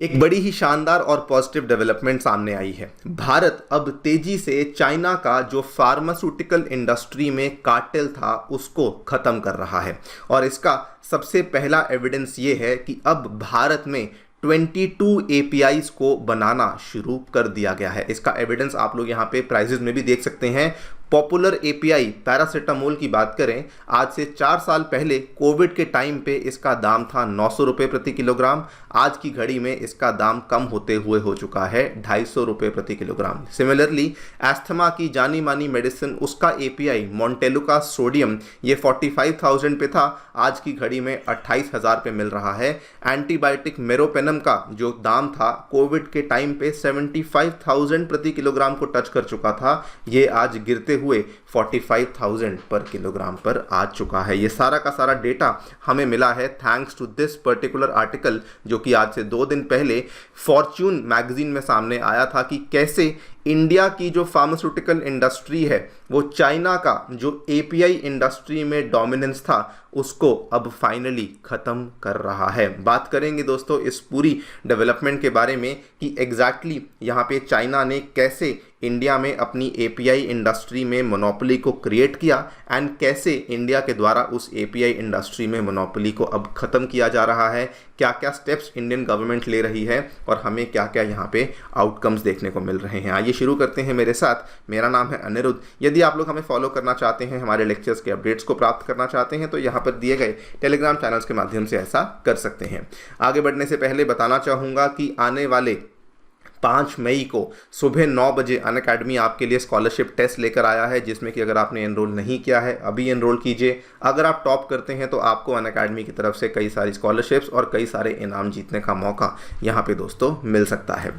एक बड़ी ही शानदार और पॉजिटिव डेवलपमेंट सामने आई है। भारत अब तेजी से चाइना का जो फार्मास्यूटिकल इंडस्ट्री में कार्टेल था उसको खत्म कर रहा है और इसका सबसे पहला एविडेंस ये है कि अब भारत में 22 APIs को बनाना शुरू कर दिया गया है। इसका एविडेंस आप लोग यहाँ पे प्राइजेस में भी देख सकते हैं। पॉपुलर API पैरासीटामोल की बात करें, आज से 4 साल पहले कोविड के टाइम पे इसका दाम था 900 रुपये प्रति किलोग्राम। आज की घड़ी में इसका दाम कम होते हुए हो चुका है 250 रुपये प्रति किलोग्राम। सिमिलरली एस्थमा की जानी मानी मेडिसिन, उसका API मोंटेलुका सोडियम, ये 45,000 पे था, आज की घड़ी में 28,000 पे मिल रहा है। एंटीबायोटिक मेरोपेनम का जो दाम था कोविड के टाइम पे 75,000 प्रति किलोग्राम को टच कर चुका था, ये आज गिरते हुए 45,000 पर किलोग्राम पर आ चुका है। ये सारा का सारा डेटा हमें मिला है thanks to this particular article, जो कि आज से 2 दिन पहले फॉर्च्यून मैगजीन में सामने आया था कि कैसे इंडिया की जो फार्मास्यूटिकल इंडस्ट्री है वो चाइना का जो API इंडस्ट्री में डोमिनेंस था उसको अब फाइनली ख़त्म कर रहा है। बात करेंगे दोस्तों इस पूरी डेवलपमेंट के बारे में कि एग्जैक्टली यहाँ पे चाइना ने कैसे इंडिया में अपनी API इंडस्ट्री में मोनोपोली को क्रिएट किया एंड कैसे इंडिया के द्वारा उस API इंडस्ट्री में मोनोपोली को अब ख़त्म किया जा रहा है, क्या क्या स्टेप्स इंडियन गवर्नमेंट ले रही है और हमें क्या क्या यहाँ पे आउटकम्स देखने को मिल रहे हैं। आइए शुरू करते हैं मेरे साथ। मेरा नाम है अनिरुद्ध। यदि आप लोग हमें फॉलो करना चाहते हैं, हमारे लेक्चर्स के अपडेट्स को प्राप्त करना चाहते हैं, तो यहाँ पर दिए गए टेलीग्राम चैनल्स के माध्यम से ऐसा कर सकते हैं। आगे बढ़ने से पहले बताना चाहूँगा कि आने वाले 5 मई को सुबह 9 बजे अनअकैडमी आपके लिए स्कॉलरशिप टेस्ट लेकर आया है, जिसमें कि अगर आपने एनरोल नहीं किया है अभी एनरोल कीजिए। अगर आप टॉप करते हैं तो आपको अनअकैडमी की तरफ से कई सारी स्कॉलरशिप्स और कई सारे इनाम जीतने का मौका यहाँ पे दोस्तों मिल सकता है।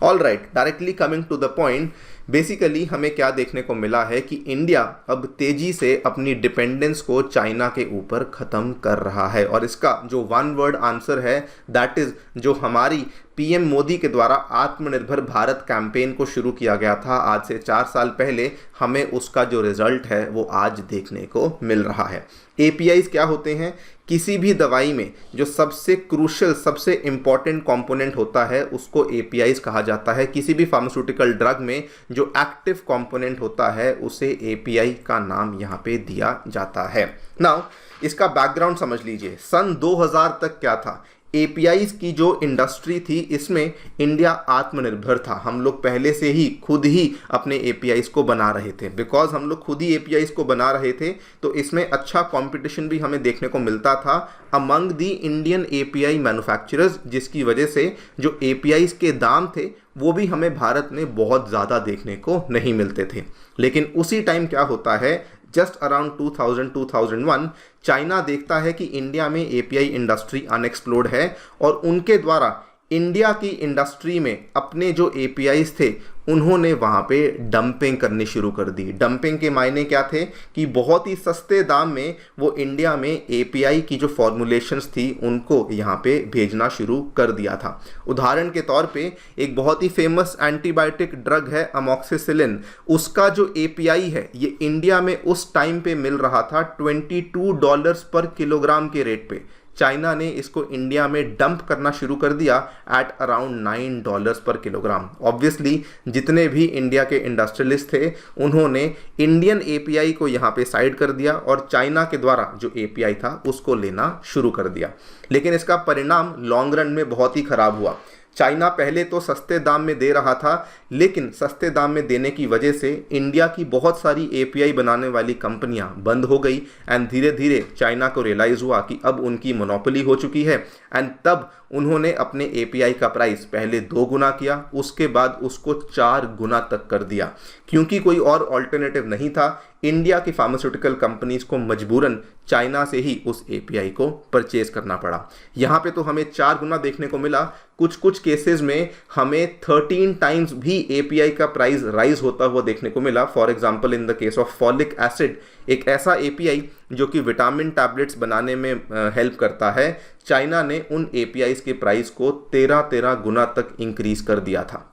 All right, directly coming to the point, basically हमें क्या देखने को मिला है कि इंडिया अब तेजी से अपनी डिपेंडेंस को चाइना के ऊपर ख़त्म कर रहा है और इसका जो वन वर्ड आंसर है दैट इज़ जो हमारी PM मोदी के द्वारा आत्मनिर्भर भारत कैंपेन को शुरू किया गया था आज से 4 साल पहले, हमें उसका जो रिजल्ट है वो आज देखने को मिल रहा है। APIs क्या होते हैं? किसी भी दवाई में जो सबसे क्रूशल, सबसे इम्पॉर्टेंट कंपोनेंट होता है उसको APIs कहा जाता है। किसी भी फार्मास्यूटिकल ड्रग में जो एक्टिव कंपोनेंट होता है उसे API का नाम यहाँ पे दिया जाता है। नाउ इसका बैकग्राउंड समझ लीजिए। सन 2000 तक क्या था? APIs की जो इंडस्ट्री थी इसमें इंडिया आत्मनिर्भर था। हम लोग पहले से ही खुद ही अपने APIs को बना रहे थे। बिकॉज हम लोग खुद ही APIs को बना रहे थे तो इसमें अच्छा कंपटीशन भी हमें देखने को मिलता था among the Indian API manufacturers, जिसकी वजह से जो APIs के दाम थे वो भी हमें भारत में बहुत ज़्यादा देखने को नहीं मिलते थे। लेकिन उसी टाइम क्या होता है, जस्ट अराउंड 2000-2001 चाइना देखता है कि इंडिया में API इंडस्ट्री अनएक्सप्लोर्ड है और उनके द्वारा इंडिया की इंडस्ट्री में अपने जो APIs थे उन्होंने वहाँ पे डंपिंग करनी शुरू कर दी। डंपिंग के मायने क्या थे कि बहुत ही सस्ते दाम में वो इंडिया में API की जो फॉर्मुलेशंस थी उनको यहाँ पे भेजना शुरू कर दिया था। उदाहरण के तौर पे एक बहुत ही फेमस एंटीबायोटिक ड्रग है अमॉक्सिसिलिन, उसका जो API है ये इंडिया में उस टाइम पे मिल रहा था $22 पर किलोग्राम के रेट पे। चाइना ने इसको इंडिया में डंप करना शुरू कर दिया एट अराउंड $9 पर किलोग्राम। ऑब्वियसली जितने भी इंडिया के इंडस्ट्रियलिस्ट थे उन्होंने इंडियन API को यहाँ पे साइड कर दिया और चाइना के द्वारा जो API था उसको लेना शुरू कर दिया। लेकिन इसका परिणाम लॉन्ग रन में बहुत ही खराब हुआ। चाइना पहले तो सस्ते दाम में दे रहा था, लेकिन सस्ते दाम में देने की वजह से इंडिया की बहुत सारी API बनाने वाली कंपनियां बंद हो गई एंड धीरे धीरे चाइना को रियलाइज़ हुआ कि अब उनकी मोनोपोली हो चुकी है एंड तब उन्होंने अपने API का प्राइस पहले 2 गुना किया, उसके बाद उसको 4 गुना तक कर दिया। क्योंकि कोई और ऑल्टरनेटिव नहीं था, इंडिया की फार्मास्यूटिकल कंपनीज को मजबूरन चाइना से ही उस API को परचेज करना पड़ा। यहाँ पे तो हमें 4 गुना देखने को मिला, कुछ केसेस में हमें 13 टाइम्स भी API का प्राइस राइज होता हुआ देखने को मिला। For example in the case of folic acid, एक ऐसा API जो कि विटामिन टैबलेट्स बनाने में हेल्प करता है, चाइना ने उन APIs के प्राइस को 13 गुना तक इंक्रीज कर दिया था।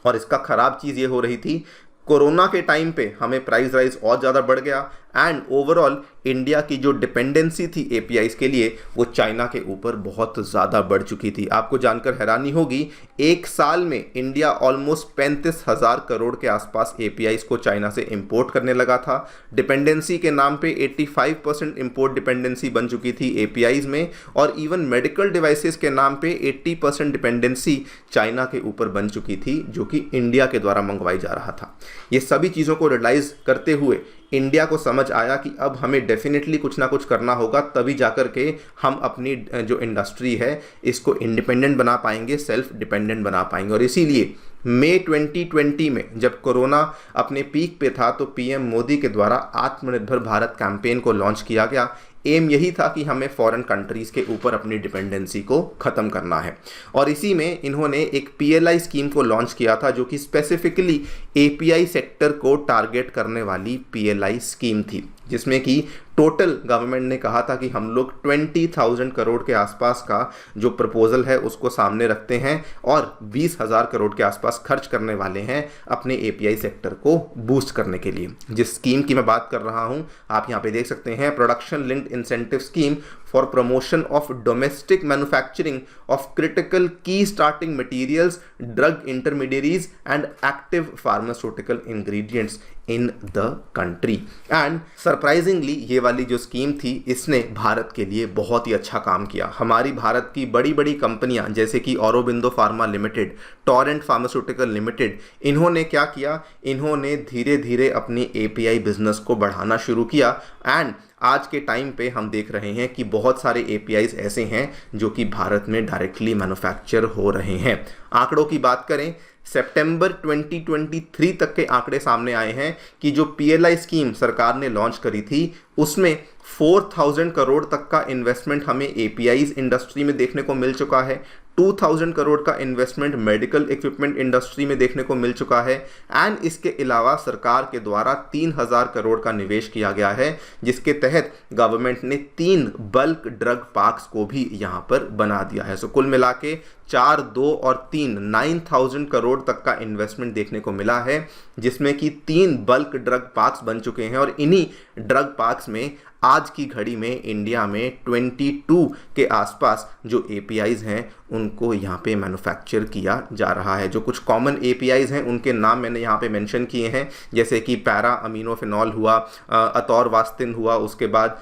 और इसका ख़राब चीज़ ये हो रही थी, कोरोना के टाइम पे हमें प्राइस राइज और ज़्यादा बढ़ गया एंड ओवरऑल इंडिया की जो डिपेंडेंसी थी एपीआईज के लिए वो चाइना के ऊपर बहुत ज़्यादा बढ़ चुकी थी। आपको जानकर हैरानी होगी, एक साल में इंडिया ऑलमोस्ट 35,000 करोड़ के आसपास एपीआईज को चाइना से इंपोर्ट करने लगा था। डिपेंडेंसी के नाम पे 85% इंपोर्ट डिपेंडेंसी बन चुकी थी एपीआईज में, और इवन मेडिकल डिवाइसेस के नाम पे 80% डिपेंडेंसी चाइना के ऊपर बन चुकी थी, जो कि इंडिया के द्वारा मंगवाई जा रहा था। ये सभी चीज़ों को रियलाइज करते हुए इंडिया को समझ आया कि अब हमें डेफिनेटली कुछ ना कुछ करना होगा, तभी जाकर के हम अपनी जो इंडस्ट्री है इसको इंडिपेंडेंट बना पाएंगे, सेल्फ डिपेंडेंट बना पाएंगे। और इसीलिए मई 2020 में जब कोरोना अपने पीक पे था तो पीएम मोदी के द्वारा आत्मनिर्भर भारत कैंपेन को लॉन्च किया गया। एम यही था कि हमें फॉरेन कंट्रीज़ के ऊपर अपनी डिपेंडेंसी को ख़त्म करना है, और इसी में इन्होंने एक पीएलआई स्कीम को लॉन्च किया था जो कि स्पेसिफिकली एपीआई सेक्टर को टारगेट करने वाली पीएलआई स्कीम थी, जिसमें कि टोटल गवर्नमेंट ने कहा था कि हम लोग 20,000 करोड़ के आसपास का जो प्रपोजल है उसको सामने रखते हैं और 20,000 करोड़ के आसपास खर्च करने वाले हैं अपने एपीआई सेक्टर को बूस्ट करने के लिए। जिस स्कीम की मैं बात कर रहा हूं आप यहां पे देख सकते हैं, production linked incentive scheme for promotion of domestic manufacturing of critical key starting materials, drug intermediaries and active pharmaceutical ingredients in the country. And surprisingly ये वाली जो स्कीम थी इसने भारत के लिए बहुत ही अच्छा काम किया। हमारी भारत की बड़ी बड़ी कंपनियां जैसे कि Aurobindo pharma limited, Torrent pharmaceutical limited, इन्होंने क्या किया, इन्होंने धीरे धीरे अपनी एपीआई बिजनेस को बढ़ाना शुरू किया। एंड आज के टाइम पे हम देख रहे हैं कि बहुत सारे एपीआईज ऐसे हैं जो कि भारत में डायरेक्टली मैन्युफैक्चर हो रहे हैं। आंकड़ों की बात करें, सितंबर 2023 तक के आंकड़े सामने आए हैं कि जो पीएलआई स्कीम सरकार ने लॉन्च करी थी उसमें 4,000 करोड़ तक का इन्वेस्टमेंट हमें एपीआईज इंडस्ट्री में देखने को मिल चुका है। 2,000 करोड़ का इन्वेस्टमेंट मेडिकल इक्विपमेंट इंडस्ट्री में देखने को मिल चुका है। एंड इसके अलावा सरकार के द्वारा 3,000 करोड़ का निवेश किया गया है, जिसके तहत गवर्नमेंट ने 3 बल्क ड्रग पार्क्स को भी यहां पर बना दिया है। सो कुल मिला के 4, 2 और 3 9,000 करोड़ तक का इन्वेस्टमेंट देखने को मिला है, जिसमें कि 3 बल्क ड्रग पार्क्स बन चुके हैं। और इन्हीं ड्रग पार्क्स में आज की घड़ी में इंडिया में 22 के आसपास जो एपीआईज हैं उनको यहाँ पे मैन्युफैक्चर किया जा रहा है। जो कुछ कॉमन एपीआईज हैं उनके नाम मैंने यहाँ पे मेंशन किए हैं, जैसे कि पैरा अमीनोफिनॉल हुआ, अतोरवास्तिन हुआ, उसके बाद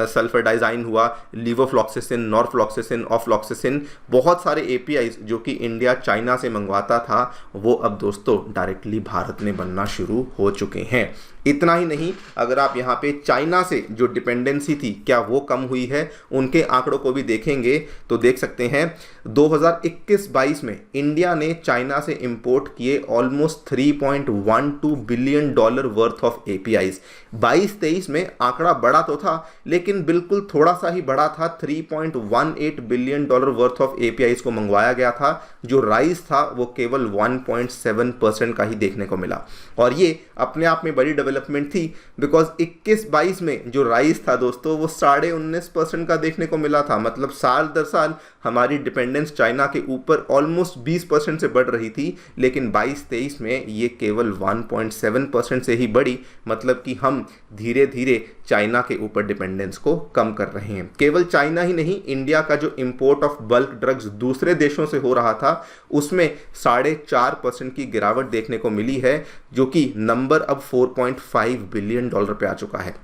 सल्फरडाइजाइन हुआ, लीवोफ्लॉक्सिसिन, नॉरफ्लॉक्सिसिन, ऑफ्लॉक्सिसिन। बहुत सारे एपीआईज जो कि इंडिया चाइना से मंगवाता था वो अब दोस्तों डायरेक्टली भारत में बनना शुरू हो चुके हैं। इतना ही नहीं, अगर आप यहाँ पे चाइना से जो डिपेंडेंसी थी क्या वो कम हुई है, उनके आंकड़ों को भी देखेंगे तो देख सकते हैं 2021-22 में इंडिया ने चाइना से इंपोर्ट किए almost $3.12 billion worth of APIs. 22-23 में आंकड़ा बड़ा तो था लेकिन बिल्कुल थोड़ा सा ही बड़ा था, $3.18 बिलियन वर्थ ऑफ एपीआईज को मंगवाया गया था। जो राइज था वो केवल 1.7% का ही देखने को मिला, और ये अपने आप में बड़ी डेवलपमेंट थी बिकॉज 21-22 में जो राइज था दोस्तों वो 19.5% का देखने को मिला था। मतलब साल दर साल हमारी डिपेंडेंस चाइना के ऊपर ऑलमोस्ट 20% से बढ़ रही थी, लेकिन 22-23 में ये केवल 1.7% से ही बढ़ी। मतलब कि हम धीरे धीरे चाइना के ऊपर डिपेंडेंस को कम कर रहे हैं। केवल चाइना ही नहीं, इंडिया का जो इंपोर्ट ऑफ बल्क ड्रग्स दूसरे देशों से हो रहा था उसमें 4.5% की गिरावट देखने को मिली है, जो कि नंबर अब $4.5 बिलियन पे आ चुका है।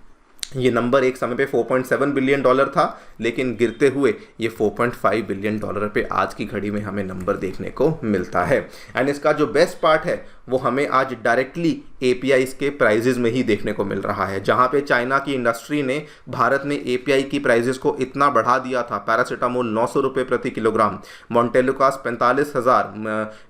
ये नंबर एक समय पे $4.7 बिलियन था, लेकिन गिरते हुए ये $4.5 बिलियन पे आज की घड़ी में हमें नंबर देखने को मिलता है। एंड इसका जो बेस्ट पार्ट है वो हमें आज डायरेक्टली एपीआईज के प्राइजेज में ही देखने को मिल रहा है। जहां पे चाइना की इंडस्ट्री ने भारत में एपीआई की प्राइजेज को इतना बढ़ा दिया था, पैरासीटामोल 900 रुपये प्रति किलोग्राम, मॉन्टेलुकास 45,000,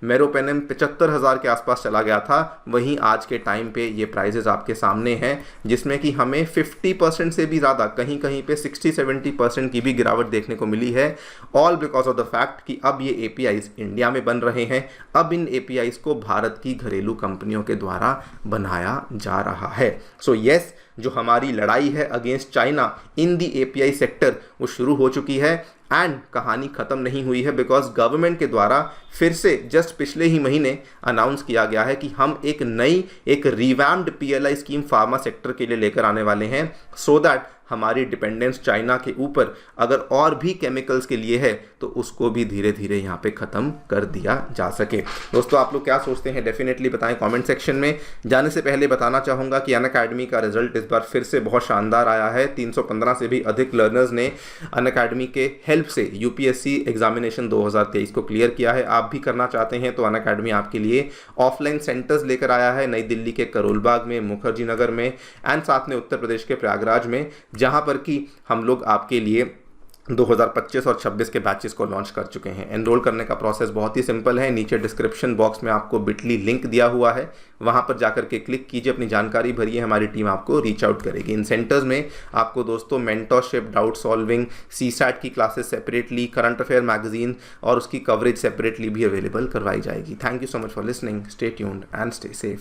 मेरोपेनम 75,000 के आसपास चला गया था, वहीं आज के टाइम पे ये प्राइजेज आपके सामने हैं, जिसमें कि हमें 50% से भी ज़्यादा, कहीं कहीं पे 60-70% की भी गिरावट देखने को मिली है। All because of the fact कि अब ये एपीआईज इंडिया में बन रहे हैं। अब इन एपीआईज को भारत की घरेलू कंपनियों के द्वारा बनाया जा रहा है। सो यस, जो हमारी लड़ाई है against China in the API sector वो शुरू हो चुकी है एंड कहानी ख़त्म नहीं हुई है, बिकॉज गवर्नमेंट के द्वारा फिर से जस्ट पिछले ही महीने अनाउंस किया गया है कि हम एक revamped PLI scheme pharma sector के लिए लेकर आने वाले हैं, सो दैट हमारी डिपेंडेंस चाइना के ऊपर अगर और भी केमिकल्स के लिए है तो उसको भी धीरे धीरे यहाँ पे ख़त्म कर दिया जा सके। दोस्तों, आप लोग क्या सोचते हैं डेफिनेटली बताएं कमेंट सेक्शन में। जाने से पहले बताना चाहूँगा कि अनअकैडमी का रिजल्ट इस बार फिर से बहुत शानदार आया है। 315 से भी अधिक लर्नर्स ने अनअकैडमी के हेल्प से यूपीएससी एग्जामिनेशन 2023 को क्लियर किया है। आप भी करना चाहते हैं तो अनअकैडमी आपके लिए ऑफलाइन सेंटर्स लेकर आया है, नई दिल्ली के करोल बाग में, मुखर्जी नगर में एंड साथ में उत्तर प्रदेश के प्रयागराज में, जहां पर कि हम लोग आपके लिए 2025 और 26 के बैचेस को लॉन्च कर चुके हैं। एनरोल करने का प्रोसेस बहुत ही सिंपल है। नीचे डिस्क्रिप्शन बॉक्स में आपको बिटली लिंक दिया हुआ है, वहां पर जाकर के क्लिक कीजिए, अपनी जानकारी भरिए, हमारी टीम आपको रीच आउट करेगी। इन सेंटर्स में आपको दोस्तों मेंटरशिप, डाउट सॉल्विंग, सीसैट की classes separately, current affair magazine और उसकी कवरेज सेपरेटली भी अवेलेबल करवाई जाएगी। Thank you so much for listening, stay tuned and stay safe.